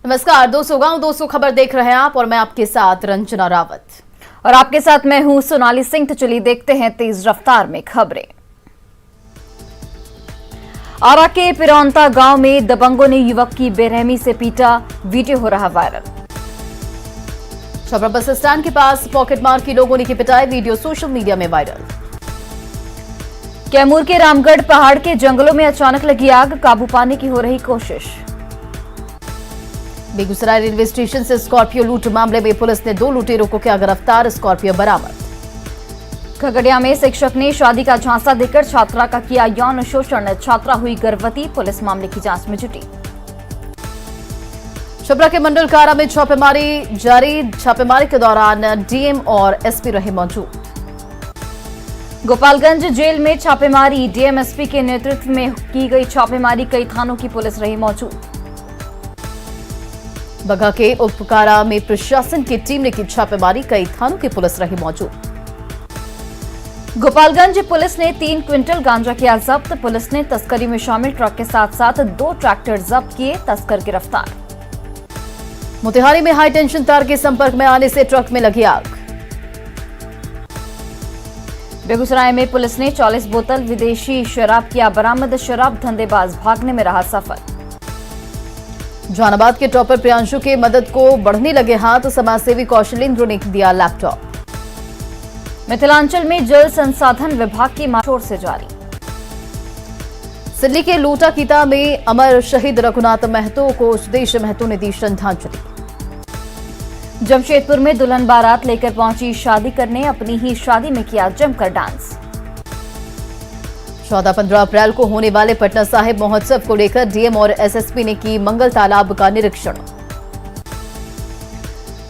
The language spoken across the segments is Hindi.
नमस्कार दोस्तों, गांव दोस्तों खबर देख रहे हैं आप और मैं आपके साथ रंजना रावत और आपके साथ मैं हूं सोनाली सिंह। तो चलिए देखते हैं तेज रफ्तार में खबरें। आरा के पिरौंता गांव में दबंगों ने युवक की बेरहमी से पीटा, वीडियो हो रहा वायरल। छपरा बस स्टैंड के पास पॉकेटमार की लोगों ने की पिटाई, वीडियो सोशल मीडिया में वायरल। कैमूर के रामगढ़ पहाड़ के जंगलों में अचानक लगी आग, काबू पाने की हो रही कोशिश। बेगूसराय रेलवे स्टेशन से स्कॉर्पियो लूट मामले में पुलिस ने 2 लुटेरों को किया गिरफ्तार, स्कॉर्पियो बरामद। खगड़िया में शिक्षक ने शादी का झांसा देकर छात्रा का किया यौन शोषण, छात्रा हुई गर्भवती, पुलिस मामले की जांच में जुटी। छपरा के मंडल कारा में छापेमारी जारी, छापेमारी के दौरान डीएम और एसपी रहे मौजूद। गोपालगंज जेल में छापेमारी, डीएम एसपी के नेतृत्व में की गई छापेमारी, कई थानों की पुलिस रही मौजूद। बगहा के उपकारा में प्रशासन की टीम ने की छापेमारी, कई थानों की पुलिस रही मौजूद। गोपालगंज पुलिस ने 3 क्विंटल गांजा किया जब्त, पुलिस ने तस्करी में शामिल ट्रक के साथ साथ 2 ट्रैक्टर जब्त किए, तस्कर गिरफ्तार। मोतिहारी में हाई टेंशन तार के संपर्क में आने से ट्रक में लगी आग। बेगूसराय में पुलिस ने 40 बोतल विदेशी शराब किया बरामद, शराब धंधेबाज भागने में रहा सफल। जहानाबाद के टॉपर प्रियांशु के मदद को बढ़ने लगे हाथ, समाजसेवी कौशलेंद्र ने दिया लैपटॉप। मिथिलांचल में जल संसाधन विभाग की मांग से जारी। सिल्ली के लोटाकीता में अमर शहीद रघुनाथ महतो को सुदेश महतो ने दी श्रद्धांजलि। जमशेदपुर में दुल्हन बारात लेकर पहुंची शादी करने, अपनी ही शादी में किया जमकर डांस। 14-15 अप्रैल को होने वाले पटना साहिब महोत्सव को लेकर डीएम और एसएसपी ने की मंगल तालाब का निरीक्षण।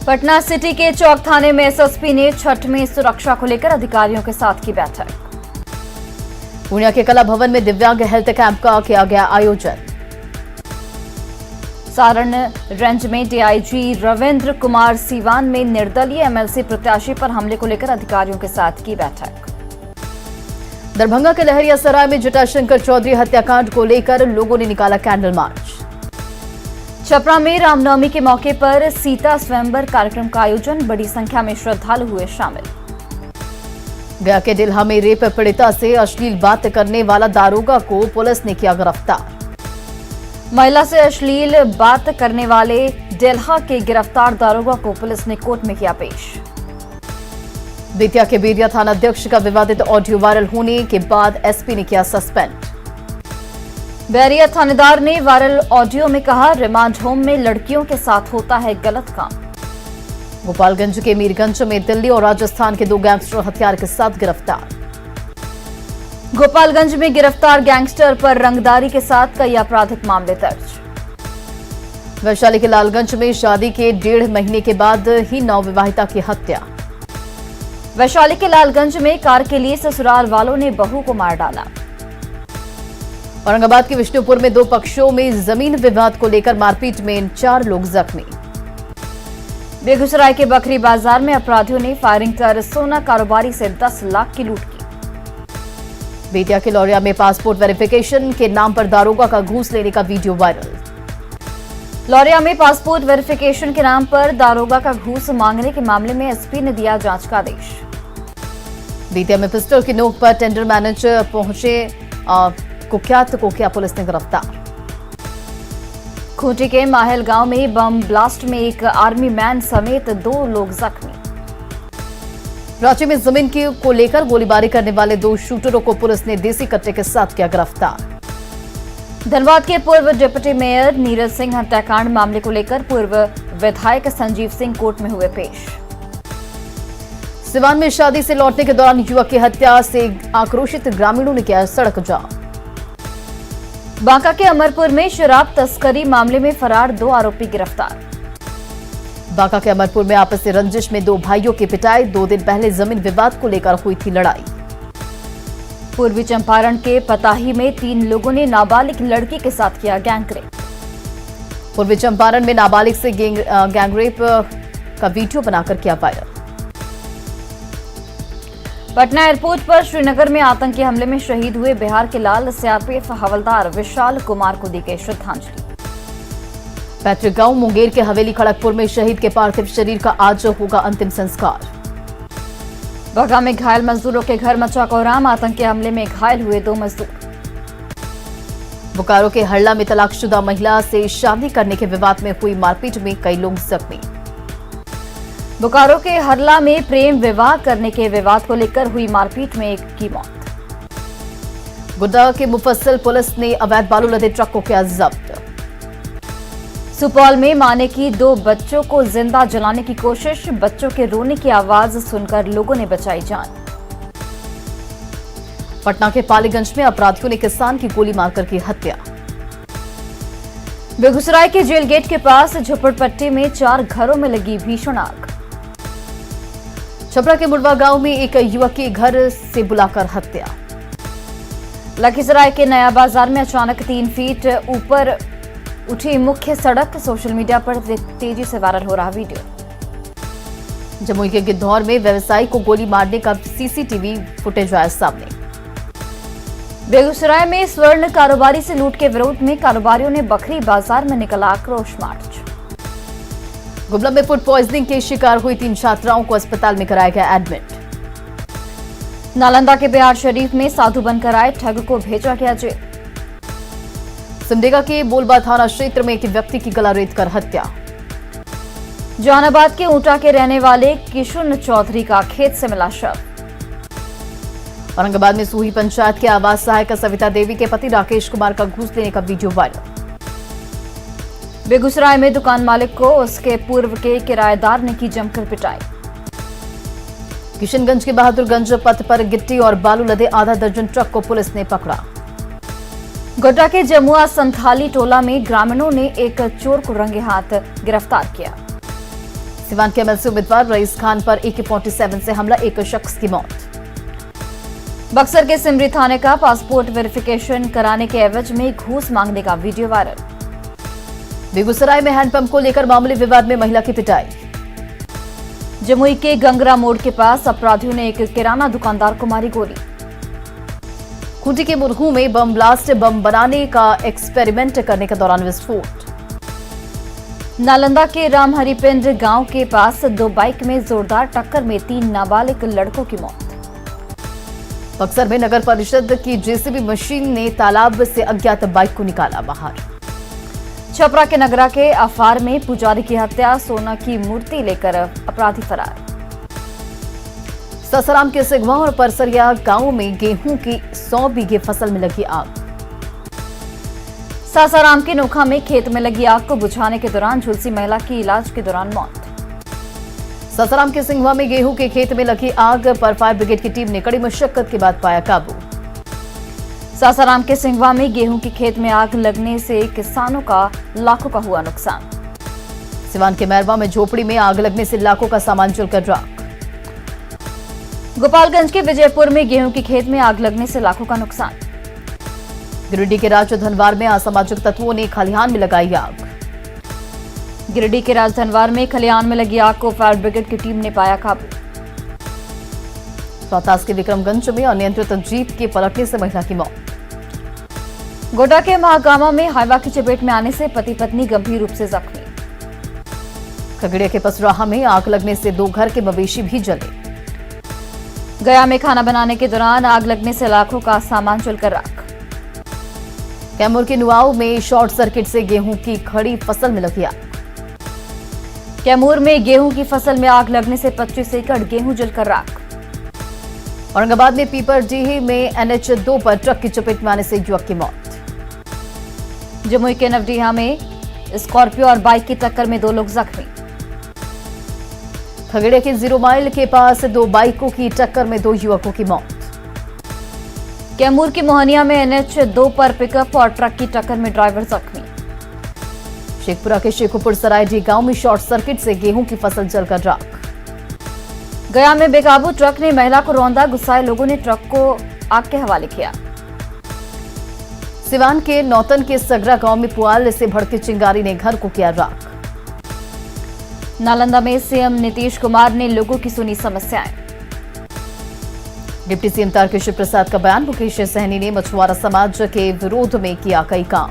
पटना सिटी के चौक थाने में एसएसपी ने छठ में सुरक्षा को लेकर अधिकारियों के साथ की बैठक। पूर्णिया के कला भवन में दिव्यांग हेल्थ कैंप का किया गया आयोजन। सारण रेंज में डीआईजी रविंद्र कुमार सीवान में निर्दलीय एमएलसी प्रत्याशी पर हमले को लेकर अधिकारियों के साथ की बैठक। दरभंगा के लहरियासराय में जटाशंकर चौधरी हत्याकांड को लेकर लोगों ने निकाला कैंडल मार्च। छपरा में रामनवमी के मौके पर सीता स्वयंवर कार्यक्रम का आयोजन, बड़ी संख्या में श्रद्धालु हुए शामिल। गया के डिल्हा में रेप पीड़िता से अश्लील बात करने वाला दारोगा को पुलिस ने किया गिरफ्तार। महिला से अश्लील बात करने वाले डेल्हा के गिरफ्तार दारोगा को पुलिस ने कोर्ट में किया पेश। बेतिया के बेरिया थाना अध्यक्ष का विवादित ऑडियो वायरल होने के बाद एसपी ने किया सस्पेंड। बैरिया थानेदार ने वायरल ऑडियो में कहा, रिमांड होम में लड़कियों के साथ होता है गलत काम। गोपालगंज के मीरगंज में दिल्ली और राजस्थान के 2 गैंगस्टर हथियार के साथ गिरफ्तार। गोपालगंज में गिरफ्तार गैंगस्टर पर रंगदारी के साथ कई आपराधिक मामले दर्ज। वैशाली के लालगंज में शादी के 1.5 महीने के बाद ही नवविवाहिता की हत्या। वैशाली के लालगंज में कार के लिए ससुराल वालों ने बहू को मार डाला। औरंगाबाद के विष्णुपुर में 2 पक्षों में जमीन विवाद को लेकर मारपीट में 4 लोग जख्मी। बेगूसराय के बकरी बाजार में अपराधियों ने फायरिंग कर सोना कारोबारी से 10 लाख की लूट की। बेतिया के लौरिया में पासपोर्ट वेरिफिकेशन के नाम पर दारोगा का घूस लेने का वीडियो वायरल। लौरिया में पासपोर्ट वेरिफिकेशन के नाम पर दारोगा का घूस मांगने के मामले में एसपी ने दिया जांच का आदेश। बेतिया में पिस्टल की नोक पर टेंडर मैनेजर पहुंचे कुख्यात को किया पुलिस ने गिरफ्तार। खूंटी के माहल गांव में बम ब्लास्ट में एक आर्मी मैन समेत 2 लोग जख्मी। रांची में जमीन को लेकर गोलीबारी करने वाले 2 शूटरों को पुलिस ने देसी कट्टे के साथ किया गिरफ्तार। धनबाद के पूर्व डिप्टी मेयर नीरज सिंह हत्याकांड मामले को लेकर पूर्व विधायक संजीव सिंह कोर्ट में हुए पेश। सिवान में शादी से लौटने के दौरान युवक की हत्या से आक्रोशित ग्रामीणों ने किया सड़क जाम। बांका के अमरपुर में शराब तस्करी मामले में फरार 2 आरोपी गिरफ्तार। बांका के अमरपुर में आपसी रंजिश में 2 भाइयों की पिटाई, 2 दिन पहले जमीन विवाद को लेकर हुई थी लड़ाई। पूर्वी चंपारण के पताही में 3 लोगों ने नाबालिग लड़की के साथ किया गैंगरेप। पूर्वी चंपारण में नाबालिग से गैंगरेप का वीडियो बनाकर किया वायरल। पटना एयरपोर्ट पर श्रीनगर में आतंकी हमले में शहीद हुए बिहार के लाल सीआरपीएफ हवलदार विशाल कुमार को दी गई श्रद्धांजलि। पैतृक गांव मुंगेर के हवेली खड़गपुर में शहीद के पार्थिव शरीर का आज होगा अंतिम संस्कार। बगा में घायल मजदूरों के घर मचा कोहराम, आतंकी हमले में घायल हुए 2 मजदूर। बोकारो के हरला में तलाकशुदा महिला से शादी करने के विवाद में हुई मारपीट में कई लोग जख्मी। बोकारो के हरला में प्रेम विवाह करने के विवाद को लेकर हुई मारपीट में एक की मौत। गुड्डा के मुफस्सिल पुलिस ने अवैध बालू लदे ट्रक को किया जब्त। सुपौल में मां ने की 2 बच्चों को जिंदा जलाने की कोशिश, बच्चों के रोने की आवाज सुनकर लोगों ने बचाई जान। पटना के पालीगंज में अपराधियों ने किसान की गोली मारकर की हत्या। बेगूसराय के जेल गेट के पास झोपड़पट्टी में 4 घरों में लगी भीषण आग। छपरा के मुड़वा गांव में एक युवक की घर से बुलाकर हत्या। लखीसराय के नया बाजार में अचानक 3 फीट ऊपर उठी मुख्य सड़क, सोशल मीडिया पर तेजी से वायरल हो रहा वीडियो। जमुई के गिद्धौर में व्यवसायी को गोली मारने का सीसीटीवी फुटेज आया सामने। बेगूसराय में स्वर्ण कारोबारी से लूट के विरोध में कारोबारियों ने बखरी बाजार में निकला आक्रोश मार्च। गुमला में फूड पॉइजनिंग के शिकार हुई 3 छात्राओं को अस्पताल में कराया गया एडमिट। नालंदा के बिहार शरीफ में साधु बनकर आए ठग को भेजा गया जेल। सिमडेगा के बोलबा थाना क्षेत्र में एक व्यक्ति की गला रेत कर हत्या। जहानाबाद के ऊंटा के रहने वाले किशुन चौधरी का खेत से मिला शव। औरंगाबाद में सूही पंचायत के आवास सहायिका सविता देवी के पति राकेश कुमार का घूस लेने का वीडियो वायरल। बेगूसराय में दुकान मालिक को उसके पूर्व के किराएदार ने की जमकर पिटाई। किशनगंज के बहादुरगंज पथ पर गिट्टी और बालू लदे आधा दर्जन ट्रक को पुलिस ने पकड़ा। गोड्डा के जमुआ संथाली टोला में ग्रामीणों ने एक चोर को रंगे हाथ गिरफ्तार किया। सिवान के एमएलसी उम्मीदवार रईस खान पर AK-47 से हमला, 1 शख्स की मौत। बक्सर के सिमरी थाने का पासपोर्ट वेरिफिकेशन कराने के एवज में घूस मांगने का वीडियो वायरल। बेगूसराय में हैंडपंप को लेकर मामूली विवाद में महिला की पिटाई। जमुई के गंगरा मोड़ के पास अपराधियों ने एक किराना दुकानदार को मारी गोली। खूंटी के मुरहू में बम ब्लास्ट, बम बनाने का एक्सपेरिमेंट करने के दौरान विस्फोट। नालंदा के रामहरिपिंड गांव के पास 2 बाइक में जोरदार टक्कर में 3 नाबालिग लड़कों की मौत। बक्सर में नगर परिषद की जेसीबी मशीन ने तालाब से अज्ञात बाइक को निकाला बाहर। छपरा के नगरा के अफार में पुजारी की हत्या, सोना की मूर्ति लेकर अपराधी फरार। सासाराम के सिगवा और परसरिया गांवों में गेहूं की 100 बीघे फसल में लगी आग। सासाराम के नोखा में खेत में लगी आग को बुझाने के दौरान झुलसी महिला की इलाज के दौरान मौत। सासाराम के सिंघवा में गेहूं के खेत में लगी आग पर फायर ब्रिगेड की टीम ने कड़ी मशक्कत के बाद पाया काबू। सासाराम के सिंघवा में गेहूं के खेत में आग लगने से किसानों का लाखों का हुआ नुकसान। सिवान के मैरवा में झोपड़ी में आग लगने से लाखों का सामान जलकर राख। गोपालगंज के विजयपुर में गेहूं के खेत में आग लगने से लाखों का नुकसान। गिरिडीह के राजधनवार में असामाजिक तत्वों ने खलिहान में लगाई आग। गिरिडीह के राजधनवार में खलिहान में लगी आग को फायर ब्रिगेड की टीम ने पाया काबू। रोहतास के विक्रमगंज में अनियंत्रित जीप के पलटने से महिला की मौत। गोड्डा के महागामा में हाइवा की चपेट में आने से पति पत्नी गंभीर रूप से जख्मी। खगड़िया के पसराहा में आग लगने से 2 घर के मवेशी भी जले। गया में खाना बनाने के दौरान आग लगने से लाखों का सामान जलकर राख। कैमूर के नुआऊ में शॉर्ट सर्किट से गेहूं की खड़ी फसल में लगी आग। कैमूर में गेहूं की फसल में आग लगने से 25 एकड़ गेहूं जलकर राख। औरंगाबाद में पीपरडीह में NH2 पर ट्रक की चपेट में आने से युवक की मौत। जमुई के नवडीहा में स्कॉर्पियो और बाइक की टक्कर में 2 लोग जख्मी। खगड़िया के 0 माइल के पास 2 बाइकों की टक्कर में 2 युवकों की मौत। कैमूर की मोहनिया में NH2 पर पिकअप और ट्रक की टक्कर में ड्राइवर जख्मी। शेखपुरा के शेखुपुर सरायडी गांव में शॉर्ट सर्किट से गेहूं की फसल जलकर राख। गया में बेकाबू ट्रक ने महिला को रौंदा, गुस्साए लोगों ने ट्रक को आग के हवाले किया। सिवान के नौतन के सगरा गांव में पुआल से भड़की चिंगारी ने घर को किया राख। नालंदा में सीएम नीतीश कुमार ने लोगों की सुनी समस्याएं। डिप्टी सीएम तारकिशोर प्रसाद का बयान, मुकेश सहनी ने मछुआरा समाज के विरोध में किया कई काम।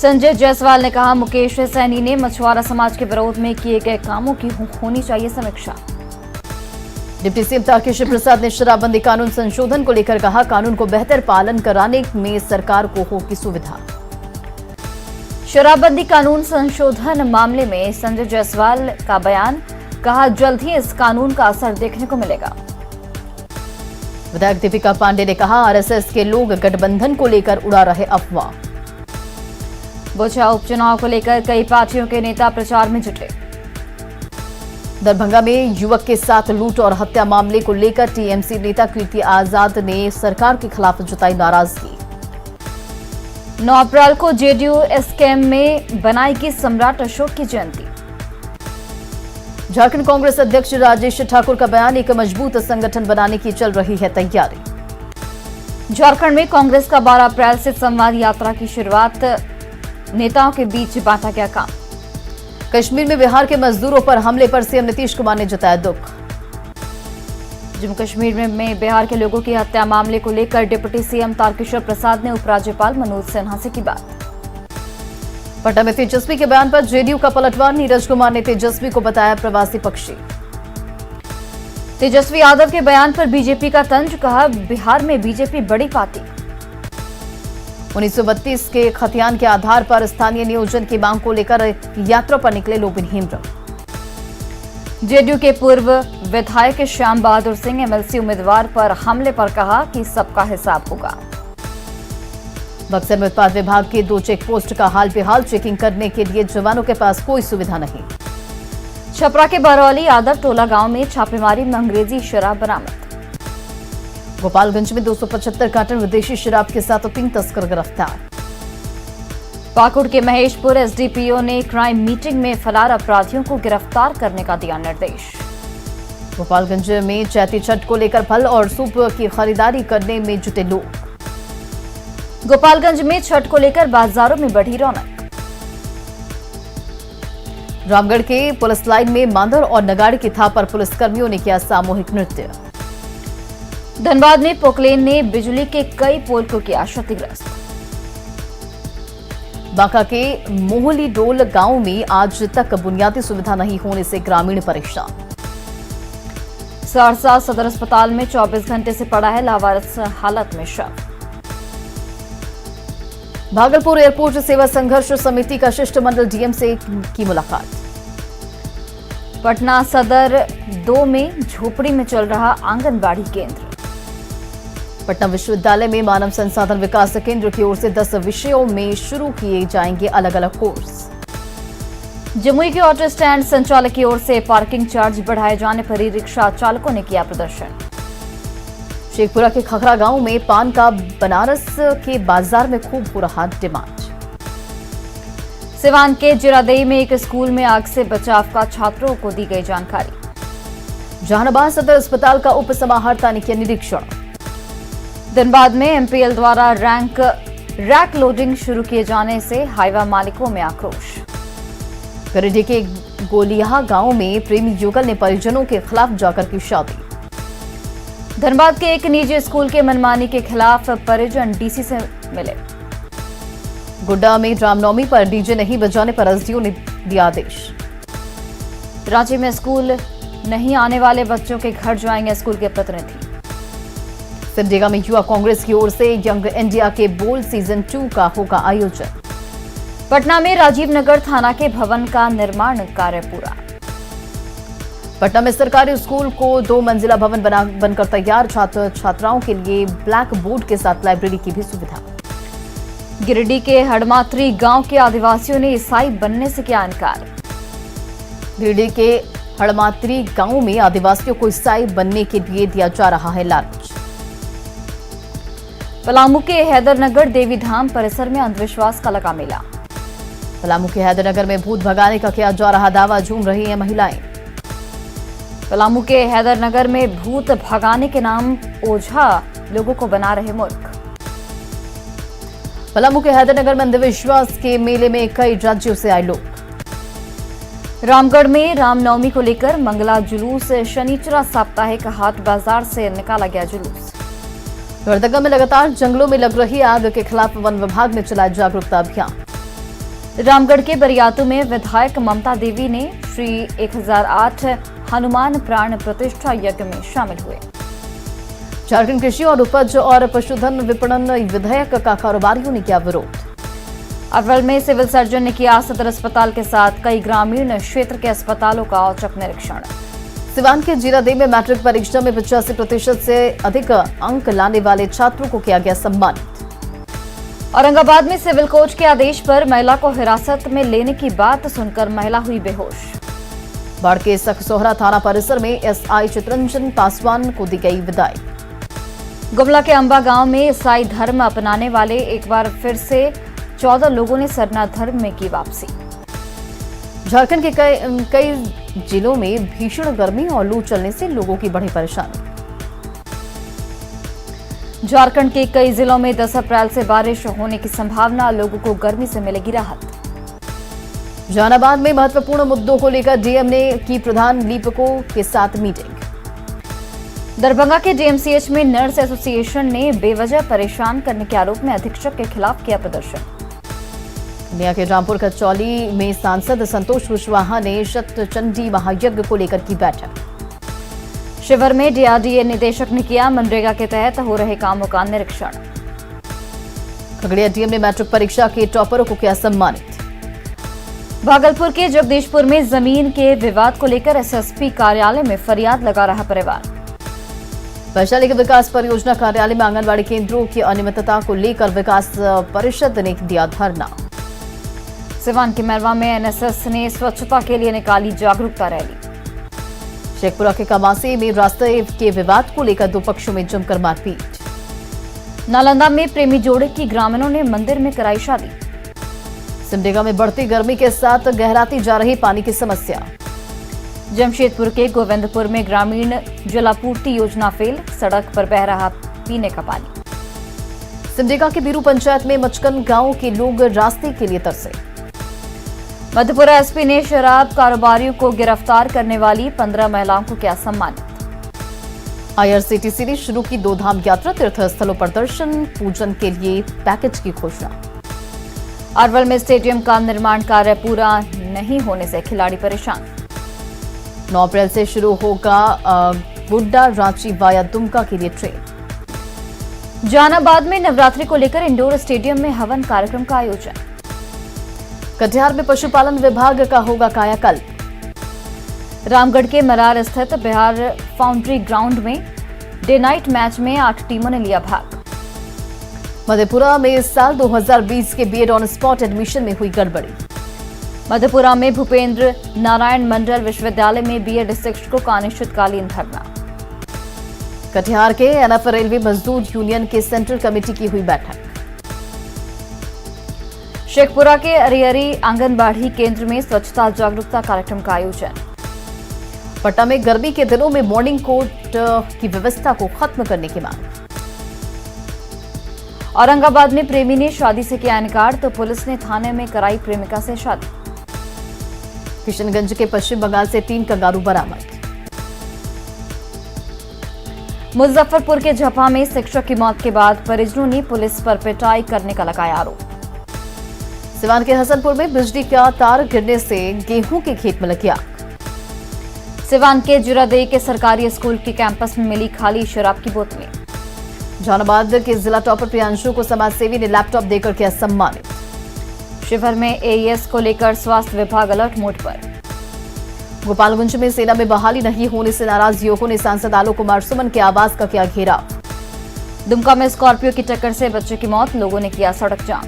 संजय जायसवाल ने कहा, मुकेश सैनी ने मछुआरा समाज के विरोध में किए गए कामों की होनी चाहिए समीक्षा। डिप्टी सीएम तारकिशोर प्रसाद ने शराबबंदी कानून संशोधन को लेकर कहा, कानून को बेहतर पालन कराने में सरकार को होगी सुविधा। शराबबंदी कानून संशोधन मामले में संजय जायसवाल का बयान, कहा जल्द ही इस कानून का असर देखने को मिलेगा। विधायक दीपिका पांडे ने कहा, आरएसएस के लोग गठबंधन को लेकर उड़ा रहे अफवाह। बोचा उपचुनाव को लेकर कई पार्टियों के नेता प्रचार में जुटे। दरभंगा में युवक के साथ लूट और हत्या मामले को लेकर टीएमसी नेता कीर्ति आजाद ने सरकार के खिलाफ जताई नाराजगी। 9 अप्रैल को जेडीयू एसकेएम में बनाएगी सम्राट अशोक की जयंती। झारखंड कांग्रेस अध्यक्ष राजेश ठाकुर का बयान, एक मजबूत संगठन बनाने की चल रही है तैयारी। झारखंड में कांग्रेस का 12 अप्रैल से संवाद यात्रा की शुरुआत, नेताओं के बीच बांटा गया काम। कश्मीर में बिहार के मजदूरों पर हमले पर सीएम नीतीश कुमार ने जताया दुख। जम्मू कश्मीर में बिहार के लोगों की हत्या मामले को लेकर डिप्टी सीएम तारकिशोर प्रसाद ने उपराज्यपाल मनोज सिन्हा से की बात। पटना में तेजस्वी के बयान पर जेडीयू का पलटवार, नीरज कुमार ने तेजस्वी को बताया प्रवासी पक्षी। तेजस्वी यादव के बयान पर बीजेपी का तंज, कहा बिहार में बीजेपी बड़ी पार्टी। 1932 के खतियान के आधार पर स्थानीय नियोजन की मांग को लेकर यात्रा पर निकले लोबिन हेम्ब्रम। जेडीयू के पूर्व विधायक श्याम बहादुर सिंह एमएलसी उम्मीदवार पर हमले पर कहा कि सबका हिसाब होगा। बक्सर में उत्पाद विभाग के 2 चेक पोस्ट का हाल बेहाल, चेकिंग करने के लिए जवानों के पास कोई सुविधा नहीं। छपरा के बरौली यादव टोला गांव में छापेमारी में अंग्रेजी शराब बरामद। गोपालगंज में 275 कार्टन विदेशी शराब के साथ 3 तस्कर गिरफ्तार। पाकुड़ के महेशपुर एसडीपीओ ने क्राइम मीटिंग में फरार अपराधियों को गिरफ्तार करने का दिया निर्देश। गोपालगंज में चैती छठ को लेकर फल और सूप की खरीदारी करने में जुटे लोग। गोपालगंज में छठ को लेकर बाजारों में बढ़ी रौनक। रामगढ़ के पुलिस लाइन में मांदर और नगाड़े की थाप पर पुलिसकर्मियों ने किया सामूहिक नृत्य। धनबाद में पोकलेन ने बिजली के कई पोल को किया क्षतिग्रस्त। बांका के मोहली डोल गांव में आज तक बुनियादी सुविधा नहीं होने से ग्रामीण परेशान। सहरसा सदर अस्पताल में 24 घंटे से पड़ा है लावारिस हालत में शव। भागलपुर एयरपोर्ट सेवा संघर्ष समिति का शिष्टमंडल डीएम से की मुलाकात। पटना सदर 2 में झोपड़ी में चल रहा आंगनबाड़ी केंद्र। पटना विश्वविद्यालय में मानव संसाधन विकास केंद्र की ओर से 10 विषयों में शुरू किए जाएंगे अलग अलग कोर्स। जमुई के ऑटो स्टैंड संचालक की ओर से पार्किंग चार्ज बढ़ाए जाने पर ई रिक्शा चालकों ने किया प्रदर्शन। शेखपुरा के खखरा गांव में पान का बनारस के बाजार में खूब हो रहा डिमांड। सिवान के जिरादेई में एक स्कूल में आग से बचाव का छात्रों को दी गई जानकारी। जहानाबाद सदर अस्पताल का उप समाहर्ता ने किया निरीक्षण। धनबाद में एमपीएल द्वारा रैक लोडिंग शुरू किए जाने से हाईवा मालिकों में आक्रोश। गिरिडीह के गोलियाहा गांव में प्रेमी युगल ने परिजनों के खिलाफ जाकर की शादी। धनबाद के एक निजी स्कूल के मनमानी के खिलाफ परिजन डीसी से मिले। गुड्डा में रामनवमी पर डीजे नहीं बजाने पर एसडीओ ने दिया आदेश। रांची में स्कूल नहीं आने वाले बच्चों के घर जाएंगे स्कूल के प्रतिनिधि। सिमडेगा में युवा कांग्रेस की ओर से यंग इंडिया के बोल सीजन 2 का होगा आयोजन। पटना में राजीव नगर थाना के भवन का निर्माण कार्य पूरा। पटना में सरकारी स्कूल को 2 मंजिला भवन बनकर तैयार, छात्र छात्राओं के लिए ब्लैक बोर्ड के साथ लाइब्रेरी की भी सुविधा। गिरिडीह के हड़मात्री गांव के आदिवासियों ने ईसाई बनने से किया इनकार। गिरिडीह के हड़मात्री गांव में आदिवासियों को ईसाई बनने के लिए दिया जा रहा है लालच। पलामू के हैदरनगर देवी धाम परिसर में अंधविश्वास का लगा मेला। पलामू के हैदरनगर में भूत भगाने का किया जा रहा दावा, झूम रही हैं महिलाएं। पलामू के हैदरनगर में भूत भगाने के नाम ओझा लोगों को बना रहे मूर्ख। पलामू के हैदरनगर में अंधविश्वास के मेले में कई राज्यों से आए लोग। रामगढ़ में रामनवमी को लेकर मंगला जुलूस, शनिचरा साप्ताहिक हाट बाजार से निकाला गया जुलूस। लोहरदगा में लगातार जंगलों में लग रही आग के खिलाफ वन विभाग ने चलाया जागरूकता अभियान। रामगढ़ के बरियातू में विधायक ममता देवी ने श्री 1008 हनुमान प्राण प्रतिष्ठा यज्ञ में शामिल हुए। झारखंड कृषि और उपज और पशुधन विपणन विधेयक का कारोबारियों ने किया विरोध। अरवल में सिविल सर्जन ने किया सदर अस्पताल के साथ कई ग्रामीण क्षेत्र के अस्पतालों का औचक निरीक्षण। सिवान के जीरादेव में मैट्रिक परीक्षा में 85% से अधिक अंक लाने वाले छात्रों को किया गया सम्मानित। औरंगाबाद में सिविल कोर्ट के आदेश पर महिला को हिरासत में लेने की बात सुनकर महिला हुई बेहोश। बाढ़ के सकसोहरा थाना परिसर में एसआई चितरंजन पासवान को दी गई विदाई। गुमला के अंबा गांव में ईसाई धर्म अपनाने वाले एक बार फिर से 14 लोगों ने सरना धर्म में की वापसी। झारखंड के कई जिलों में भीषण गर्मी और लू चलने से लोगों की बढ़ी परेशानी। झारखंड के कई जिलों में 10 अप्रैल से बारिश होने की संभावना, लोगों को गर्मी से मिलेगी राहत। जहानाबाद में महत्वपूर्ण मुद्दों को लेकर डीएम ने की प्रधान लिपिकों के साथ मीटिंग। दरभंगा के डीएमसीएच में नर्स एसोसिएशन ने बेवजह परेशान करने के आरोप में अधीक्षक के खिलाफ किया प्रदर्शन। पूर्णिया के रामपुर कचौली में सांसद संतोष कुशवाहा ने शतचंडी महायज्ञ को लेकर की बैठक। शिविर में डीआरडीए निदेशक ने किया मनरेगा के तहत हो रहे कामों का निरीक्षण। खगड़िया डीएम ने मैट्रिक परीक्षा के टॉपरों को किया सम्मानित। भागलपुर के जगदीशपुर में जमीन के विवाद को लेकर एसएसपी कार्यालय में फरियाद लगा रहा परिवार। वैशाली के विकास परियोजना कार्यालय में आंगनबाड़ी केंद्रों की अनियमितता को लेकर विकास परिषद ने दिया धरना। सिवान के मैरवा में एनएसएस ने स्वच्छता के लिए निकाली जागरूकता रैली। शेखपुरा के कमासी में रास्ते के विवाद को लेकर दो पक्षों में जमकर मारपीट। नालंदा में प्रेमी जोड़े की ग्रामीणों ने मंदिर में कराई शादी। सिमडेगा में बढ़ती गर्मी के साथ गहराती जा रही पानी की समस्या। जमशेदपुर के गोविंदपुर में ग्रामीण जलापूर्ति योजना फेल, सड़क पर बह रहा पीने का पानी। सिमडेगा के बीरू पंचायत में मचकन गांव के लोग रास्ते के लिए तरसे। मधेपुरा एसपी ने शराब कारोबारियों को गिरफ्तार करने वाली 15 महिलाओं को किया सम्मानित। आईआरसीटीसी ने शुरू की 2 धाम यात्रा, तीर्थ स्थलों पर दर्शन पूजन के लिए पैकेज की घोषणा। अरवल में स्टेडियम का निर्माण कार्य पूरा नहीं होने से खिलाड़ी परेशान। 9 अप्रैल से शुरू होगा गुड्डा रांची वाया दुमका के लिए ट्रेन। जहानाबाद में नवरात्रि को लेकर इंडोर स्टेडियम में हवन कार्यक्रम का आयोजन। कटिहार में पशुपालन विभाग का होगा कायाकल्प। रामगढ़ के मरार स्थित बिहार फाउंड्री ग्राउंड में डे नाइट मैच में 8 टीमों ने लिया भाग। मधेपुरा में इस साल 2020 के बीएड ऑन स्पॉट एडमिशन में हुई गड़बड़ी। मधेपुरा में भूपेंद्र नारायण मंडल विश्वविद्यालय में बीएड शिक्षकों का अनिश्चितकालीन धरना। कटिहार के एनएफ रेलवे मजदूर यूनियन के सेंट्रल कमेटी की हुई बैठक। शेखपुरा के अरियरी आंगनबाड़ी केंद्र में स्वच्छता जागरूकता कार्यक्रम का आयोजन। पटना में गर्मी के दिनों में मॉर्निंग कोट की व्यवस्था को खत्म करने की मांग। औरंगाबाद में प्रेमी ने शादी से किया इनकार तो पुलिस ने थाने में कराई प्रेमिका से शादी। किशनगंज के पश्चिम बंगाल से 3 कंगारू बरामद। मुजफ्फरपुर के झपा में शिक्षक की मौत के बाद परिजनों ने पुलिस पर पिटाई करने का लगाया आरोप। सिवान के हसनपुर में बिजली का तार गिरने से गेहूं के खेत में लगी आग। सिवान के जीरादेई के सरकारी स्कूल के कैंपस में मिली खाली शराब की बोतलें। जहानाबाद के जिला टॉपर प्रियांशु को समाजसेवी ने लैपटॉप देकर किया सम्मानित। शिविर में एईएस को लेकर स्वास्थ्य विभाग अलर्ट मोड पर। गोपालगंज में सेना में बहाली नहीं होने से नाराज युवकों ने सांसद आलोक कुमार सुमन के आवास का किया घेराव। दुमका में स्कॉर्पियो की टक्कर से बच्चे की मौत, लोगों ने किया सड़क जाम।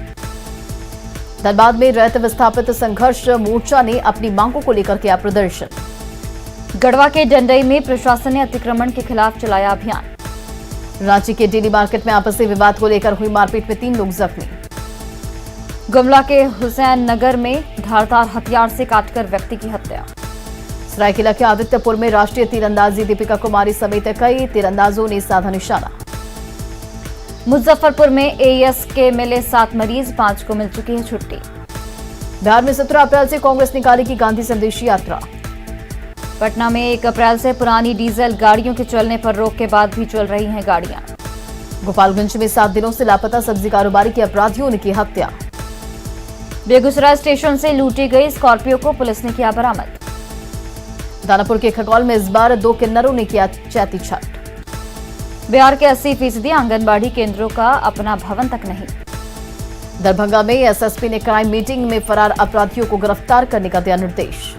धनबाद में रैत विस्थापित संघर्ष मोर्चा ने अपनी मांगों को लेकर किया प्रदर्शन। गढ़वा के डंडई में प्रशासन ने अतिक्रमण के खिलाफ चलाया अभियान। रांची के डेली मार्केट में आपसी विवाद को लेकर हुई मारपीट में 3 लोग जख्मी। गुमला के हुसैन नगर में धारदार हथियार से काटकर व्यक्ति की हत्या। सरायकेला के आदित्यपुर में राष्ट्रीय तीरंदाजी दीपिका कुमारी समेत कई तीरंदाजों ने साधा निशाना। मुजफ्फरपुर में एईएस के मिले 7 मरीज, 5 को मिल चुकी है छुट्टी। बिहार में 17 अप्रैल से कांग्रेस निकालेगी गांधी संदेश यात्रा। पटना में 1 अप्रैल से पुरानी डीजल गाड़ियों के चलने पर रोक के बाद भी चल रही हैं गाड़ियां। गोपालगंज में 7 दिनों से लापता सब्जी कारोबारी के अपराधियों ने की हत्या। बेगूसराय स्टेशन से लूटी गई स्कॉर्पियो को पुलिस ने किया बरामद। दानापुर के खगौल में इस बार 2 किन्नरों ने किया चैती छठ। बिहार के 80% आंगनबाड़ी केंद्रों का अपना भवन तक नहीं। दरभंगा में एसएसपी ने क्राइम मीटिंग में फरार अपराधियों को गिरफ्तार करने का दिया निर्देश।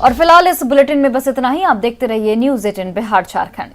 और फिलहाल इस बुलेटिन में बस इतना ही। आप देखते रहिए न्यूज़ 18 बिहार झारखंड।